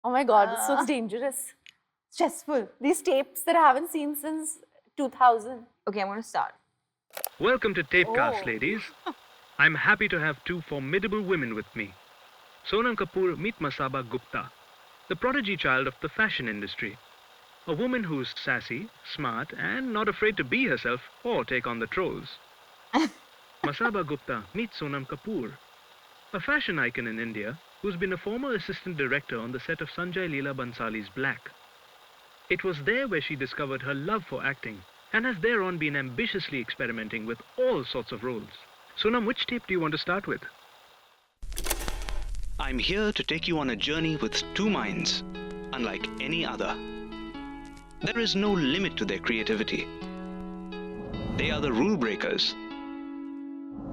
Oh my God, this looks dangerous. Stressful. These tapes that I haven't seen since 2000. Okay, I'm going to start. Welcome to Tapecast, Oh. ladies. I'm happy to have two formidable women with me. Sonam Kapoor, meet Masaba Gupta, the prodigy child of the fashion industry. A woman who's sassy, smart, and not afraid to be herself or take on the trolls. Masaba Gupta, meet Sonam Kapoor, a fashion icon in India who's been a former assistant director on the set of Sanjay Leela Bansali's Black. It was there where she discovered her love for acting and has thereon been ambitiously experimenting with all sorts of roles. Sonam, which tape do you want to start with? I'm here to take you on a journey with two minds, unlike any other. There is no limit to their creativity. They are the rule breakers,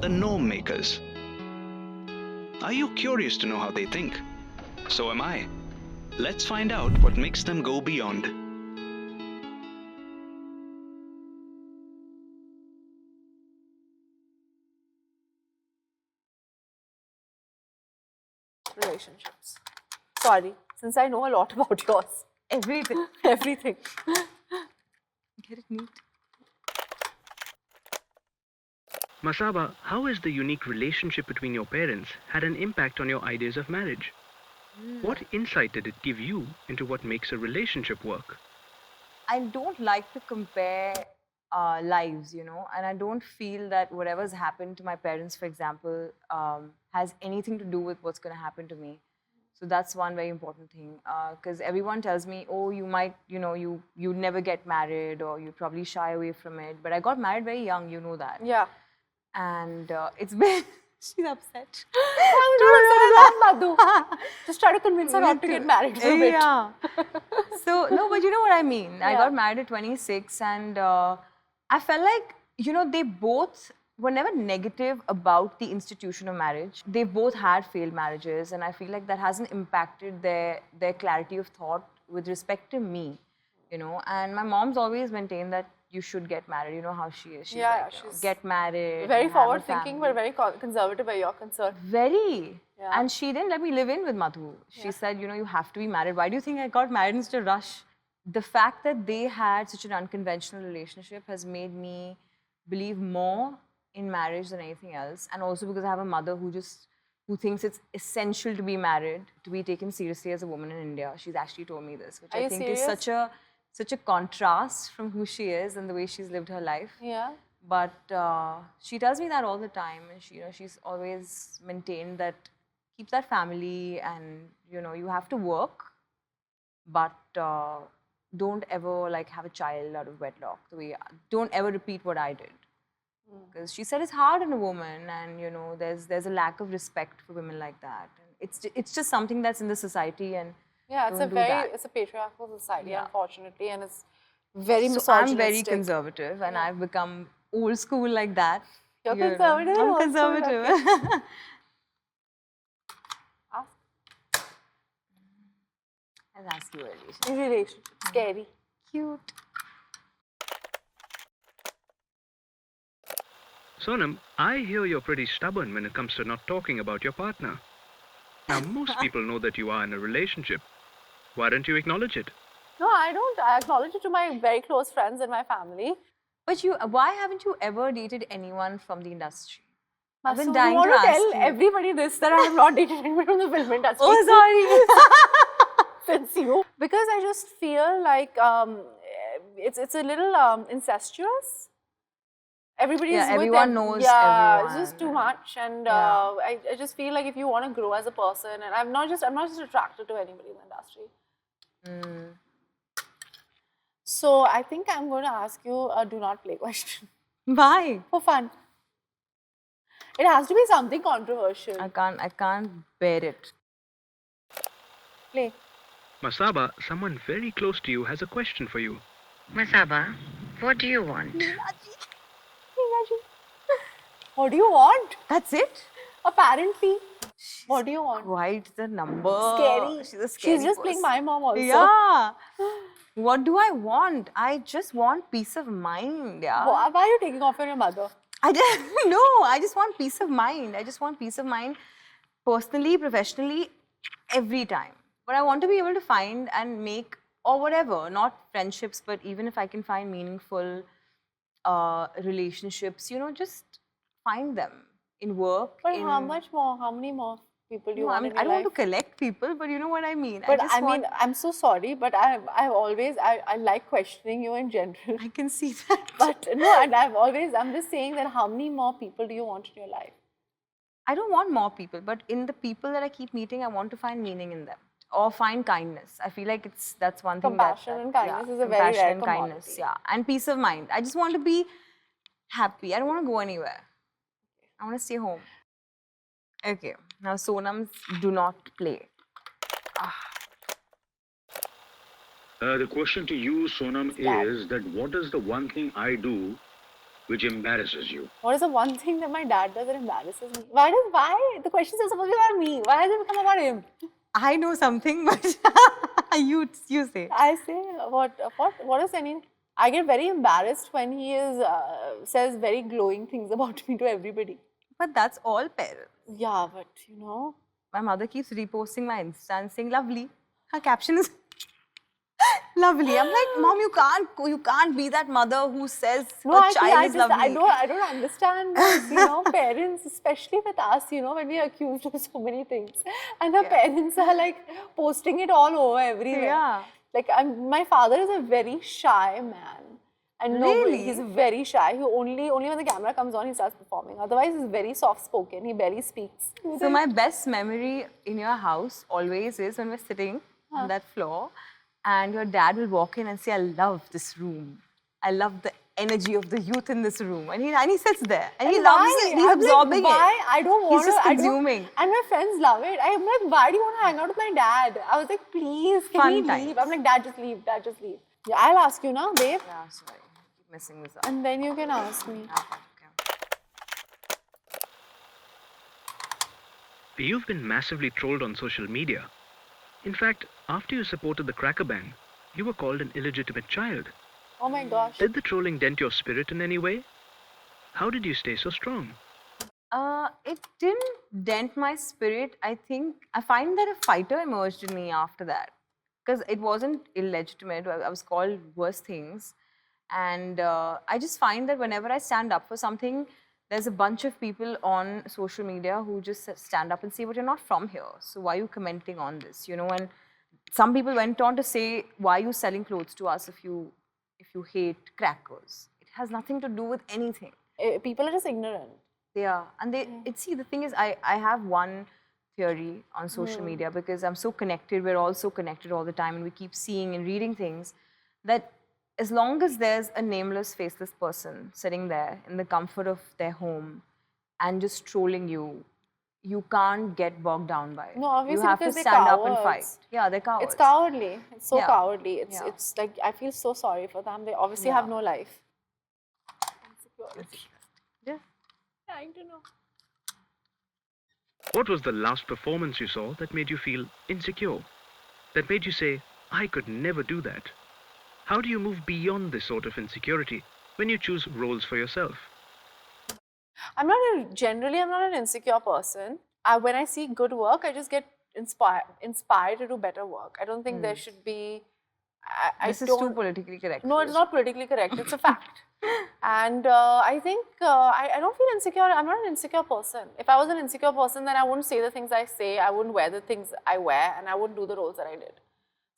the norm makers. Are you curious to know how they think? So am I. Let's find out what makes them go beyond. Relationships. Sorry, since I know a lot about yours. Everything. Everything. Get it neat. Masaba, how has the unique relationship between your parents had an impact on your ideas of marriage? What insight did it give you into what makes a relationship work? I don't like to compare lives, you know, and I don't feel that whatever's happened to my parents, for example, has anything to do with what's going to happen to me. So that's one very important thing, because everyone tells me, oh, you might, you know, you'd never get married or you'd probably shy away from it. But I got married very young, you know that. Yeah. And it's been, she's upset. Madhu. Just try to convince her not to get married for a bit. Yeah. So, no, but you know what I mean. I Yeah. got married at 26 and I felt like, you know, they both were never negative about the institution of marriage. They both had failed marriages and I feel like that hasn't impacted their clarity of thought with respect to me, you know. And my mom's always maintained that you should get married. You know how she is. She's Yeah, like, you know, she's get married. Very and have a forward thinking, but family. very conservative where you're concerned. Very. Yeah. And she didn't let me live in with Madhu. She said, you know, you have to be married. Why do you think I got married in such a rush? The fact that they had such an unconventional relationship has made me believe more in marriage than anything else. And also because I have a mother who thinks it's essential to be married, to be taken seriously as a woman in India. She's actually told me this, which Are I you think serious? is such a contrast from who she is and the way she's lived her life. Yeah. But she tells me that all the time, and she, you know, she's always maintained that keep that family, and you know, you have to work, but don't ever like have a child out of wedlock. Don't ever repeat what I did, because she said it's hard on a woman, and you know, there's a lack of respect for women like that, and it's just something that's in the society, and Yeah, it's don't a do that. it's a patriarchal society, Yeah. unfortunately, and it's very So misogynistic. I'm very conservative, and I've become old school like that. You're you know. conservative I'm also, conservative. Ask. I'll ask you a relation. Relationship. Scary. Cute. Sonam, I hear you're pretty stubborn when it comes to not talking about your partner. Now, most people know that you are in a relationship. Why don't you acknowledge it? No, I don't. I acknowledge it to my very close friends and my family. But why haven't you ever dated anyone from the industry? I've been So dying you want to to ask tell you. everybody this, that I have not dated anyone from the film industry. Oh, sorry. Since you. Because I just feel like it's a little incestuous. Everybody's Yeah, with everyone them. knows Yeah, everyone. it's just too much, and Yeah. I just feel like if you want to grow as a person, and I'm not just attracted to anybody in the industry. So I think I'm going to ask you a do not play question Why? for fun. It has to be something controversial. I can't bear it. Play. Masaba, someone very close to you has a question for you. Masaba, what do you want? What do you want? That's it? Apparently. What do you want? Quite the number. Scary. She's a scary She's just playing person. my mom also. Yeah. What do I want? I just want peace of mind. Yeah. Why are you taking off on your mother? I just want peace of mind. I just want peace of mind personally, professionally, every time. But I want to be able to find and make, or whatever, not friendships, but even if I can find meaningful relationships, just find them in work. But in, how many more people do you no, want in I your don't life? want to collect people, but you know what I mean. But I just want, I'm so sorry, but I've always, I like questioning you in general. I can see that. But no, and I'm just saying that how many more people do you want in your life? I don't want more people, but in the people that I keep meeting, I want to find meaning in them or find kindness. I feel like that's one thing Compassion and kindness is a very compassion rare and kindness, commodity. and peace of mind. I just want to be happy. I don't want to go anywhere. I want to stay home. Okay, now Sonam's do not play. The question to you, Sonam, is that what is the one thing I do which embarrasses you? What is the one thing that my dad does that embarrasses me? Why? The questions are supposed to be about me. Why has it become about him? I know something, but you say. I say, what is any? I get very embarrassed when he says very glowing things about me to everybody. But that's all parents. Yeah, but you know. My mother keeps reposting my Insta and saying, lovely. Her caption is lovely. I'm like, Mom, you can't be that mother who says No, her child is lovely. I don't understand this, parents, especially with us, when we are accused of so many things. And our parents are like posting it all over everywhere. Yeah. Like, my father is a very shy man. And Really? he's very shy. He only when the camera comes on, he starts performing. Otherwise, he's very soft-spoken. He barely speaks. So my best memory in your house always is when we're sitting on that floor and your dad will walk in and say, I love this room. I love the energy of the youth in this room. And he sits there and he loves it. He's absorbing it. Why? I don't want to. He's just consuming. And my friends love it. I'm like, why do you want to hang out with my dad? I was like, please, can we leave? I'm like, Dad, just leave. Dad, just leave. Yeah, I'll ask you now, babe. Yeah, sorry. Keep messing this up. And then you can ask me. Okay. You've been massively trolled on social media. In fact, after you supported the Cracker Bang, you were called an illegitimate child. Oh my gosh. Did the trolling dent your spirit in any way? How did you stay so strong? It didn't dent my spirit. I find that a fighter emerged in me after that. Because it wasn't illegitimate. I was called worse things. And I just find that whenever I stand up for something, there's a bunch of people on social media who just stand up and say, but you're not from here. So why are you commenting on this? And some people went on to say, why are you selling clothes to us if you hate crackers? It has nothing to do with anything. People are just ignorant. They are. And see, the thing is, I have one theory on social media because I'm so connected, we're all so connected all the time and we keep seeing and reading things that as long as there's a nameless, faceless person sitting there in the comfort of their home and just trolling you, you can't get bogged down by it. No, obviously, you have to because stand they're up and fight. cowards. Yeah, they're cowards. It's cowardly. It's so Yeah. cowardly. Yeah. It's like, I feel so sorry for them. They obviously have no life. Insecurity. Yeah. Trying to know. What was the last performance you saw that made you feel insecure? That made you say, I could never do that? How do you move beyond this sort of insecurity when you choose roles for yourself? Generally, I'm not an insecure person. When I see good work, I just get inspired to do better work. I don't think there should be... This is too politically correct. No, it's not politically correct. It's a fact. And I think I don't feel insecure. I'm not an insecure person. If I was an insecure person, then I wouldn't say the things I say. I wouldn't wear the things I wear. And I wouldn't do the roles that I did.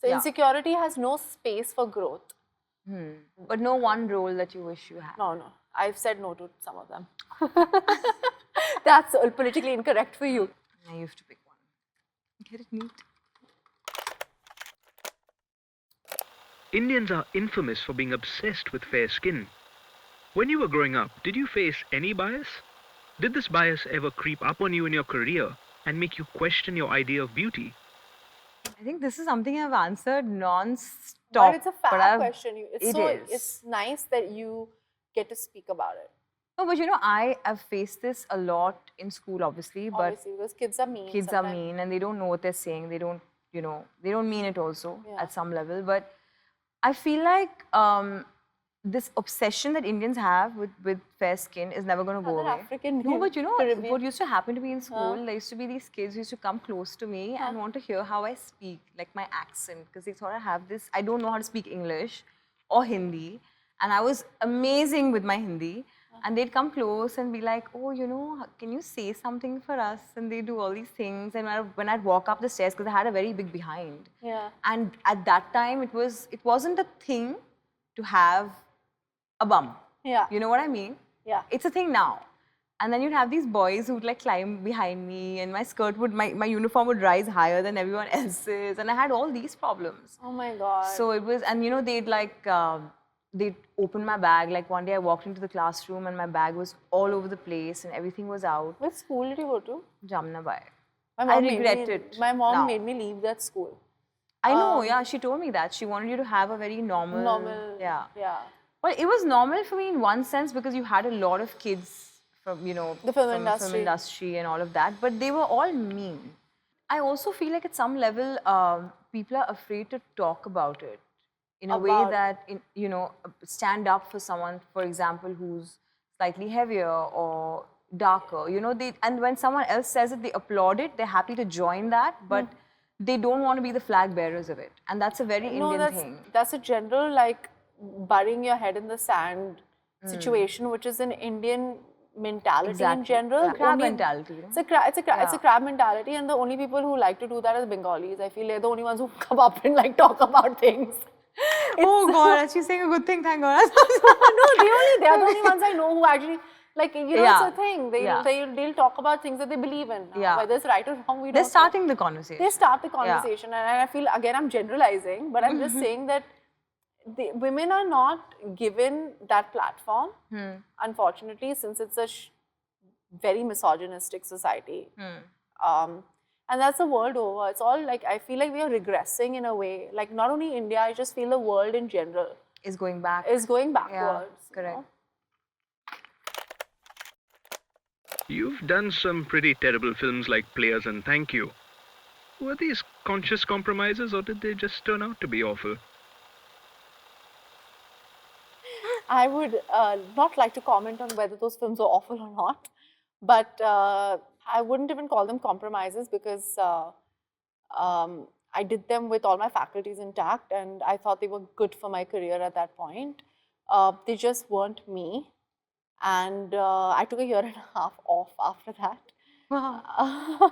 So insecurity has no space for growth. But no one role that you wish you had. No. I've said no to some of them. That's politically incorrect for you. I have to pick one. Get it neat. Indians are infamous for being obsessed with fair skin. When you were growing up, did you face any bias? Did this bias ever creep up on you in your career and make you question your idea of beauty? I think this is something I've answered non-stop. But it's a fair question. It's nice that you get to speak about it. No, but I have faced this a lot in school, obviously. Obviously, because kids are mean. Kids are mean and they don't know what they're saying. They don't, they don't mean it also at some level. But I feel like this obsession that Indians have with fair skin is never going to go Other away. African No, but you know Caribbean. what used to happen to me in school? There used to be these kids who used to come close to me and want to hear how I speak, like my accent, because they thought I have this. I don't know how to speak English or Hindi, and I was amazing with my Hindi. And they'd come close and be like, oh, you know, can you say something for us? And they do all these things. And when I'd walk up the stairs, because I had a very big behind. Yeah. And at that time, it wasn't a thing to have a bum. Yeah. You know what I mean? Yeah. It's a thing now. And then you'd have these boys who'd like climb behind me, and my skirt my uniform would rise higher than everyone else's. And I had all these problems. Oh my God. So it was, and you know, they'd open my bag. Like one day I walked into the classroom and my bag was all over the place and everything was out. Which school did you go to? Jamnabai. My I mom regret made me, it My mom now. made me leave that school. I know, yeah, she told me that. She wanted you to have a very normal. Yeah. Yeah. Well, it was normal for me in one sense because you had a lot of kids from, you know, The film from industry. film industry and all of that, but they were all mean. I also feel like at some level, people are afraid to talk about it in a way About- that, you know, stand up for someone, for example, who's slightly heavier or darker. You know, and when someone else says it, they applaud it. They're happy to join that, but they don't want to be the flag bearers of it, and that's a very Indian thing. That's a general like burying your head in the sand situation, which is an Indian mentality in Exactly. general. Yeah. Crab Only- mentality, you know? It's a crab mentality, and the only people who like to do that are Bengalis. I feel they're the only ones who come up and like talk about things. Oh God, she's saying a good thing, thank God. No, they are the only ones I know who actually like, you know, Yeah. it's a thing. Yeah. They'll talk about things that they believe in. Yeah. Whether it's right or wrong, we don't They're know. starting the conversation. They start the conversation, and I feel, again, I'm generalizing, but I'm just saying that women are not given that platform, unfortunately, since it's a very misogynistic society. And that's the world over. It's all like, I feel like we are regressing in a way. Like, not only India, I just feel the world in general Is going back. is going backwards. you correct. know? You've done some pretty terrible films like Players and Thank You. Were these conscious compromises or did they just turn out to be awful? I would not like to comment on whether those films were awful or not, but I wouldn't even call them compromises because I did them with all my faculties intact and I thought they were good for my career at that point. They just weren't me, and I took a year and a half off after that. Wow.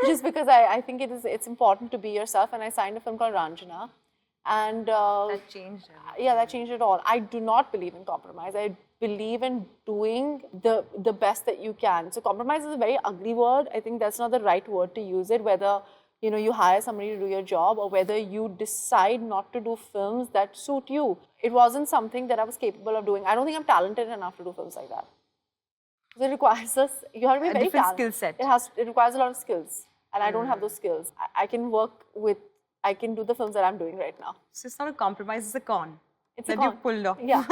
Just because I think it's important to be yourself, and I signed a film called Ranjana, and That changed everything. yeah, that changed it all. I do not believe in compromise. I believe in doing the best that you can. So compromise is a very ugly word. I think that's not the right word to use it, whether you hire somebody to do your job or whether you decide not to do films that suit you. It wasn't something that I was capable of doing. I don't think I'm talented enough to do films like that. So it requires us, you have to be A very different talented. skill set. It requires a lot of skills, and I don't have those skills. I can do the films that I'm doing right now. So it's not a compromise, it's a con. It's that a con. you pulled off. Yeah.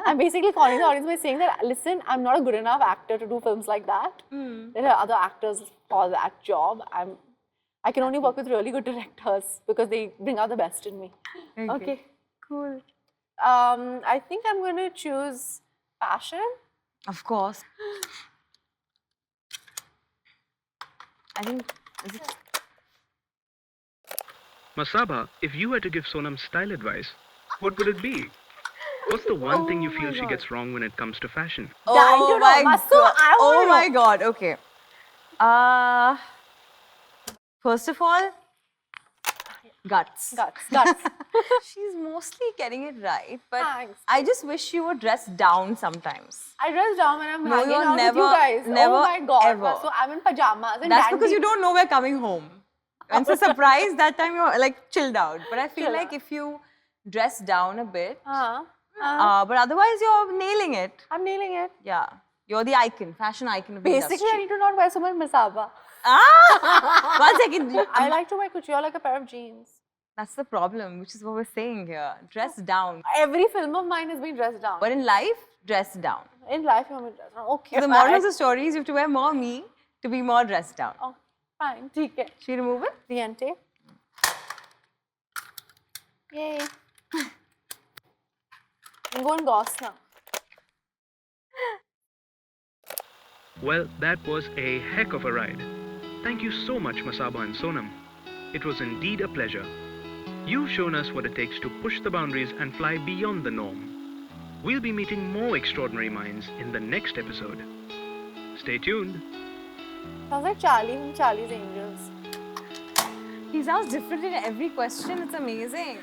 I'm basically conning the audience by saying that, listen, I'm not a good enough actor to do films like that. There are other actors for that job. I can only work with really good directors because they bring out the best in me. Okay. Cool. I think I'm going to choose passion. Of course. I think, is it? Masaba, if you were to give Sonam style advice, what would it be? What's the one thing you feel she gets wrong when it comes to fashion? I don't know. Masu, God. I wanna Oh know. my God, okay. First of all, guts. Guts. She's mostly getting it right, but Thanks. I just wish she would dress down sometimes. I dress down when I'm No, hanging you're out with you never- guys. never, Oh my God. ever. So I'm in pajamas and That's because dandy. you don't know we're coming home. When it's a surprise, that time you're like chilled out. But I feel Chill like out. if you dress down a bit, Uh-huh. but otherwise you're nailing it. I'm nailing it. Yeah. You're the icon, fashion icon of the Basically, I industry. need to not wear so much Masaba. Ah! 1 second. I like to wear couture like a pair of jeans. That's the problem, which is what we're saying here. Dress down. Every film of mine has been dressed down. But in life, dress down. In life, you want me to dress down. Okay, So the moral of the story is you have to wear more me to be more dressed down. Oh, fine. ठीक है. Should we remove it? The end tape. Yay. I'm go and goss now. Well, that was a heck of a ride. Thank you so much, Masaba and Sonam. It was indeed a pleasure. You've shown us what it takes to push the boundaries and fly beyond the norm. We'll be meeting more extraordinary minds in the next episode. Stay tuned. Sounds like Charlie from Charlie's Angels. He sounds different in every question. It's amazing.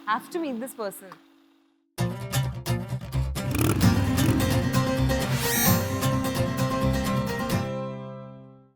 Have to meet this person.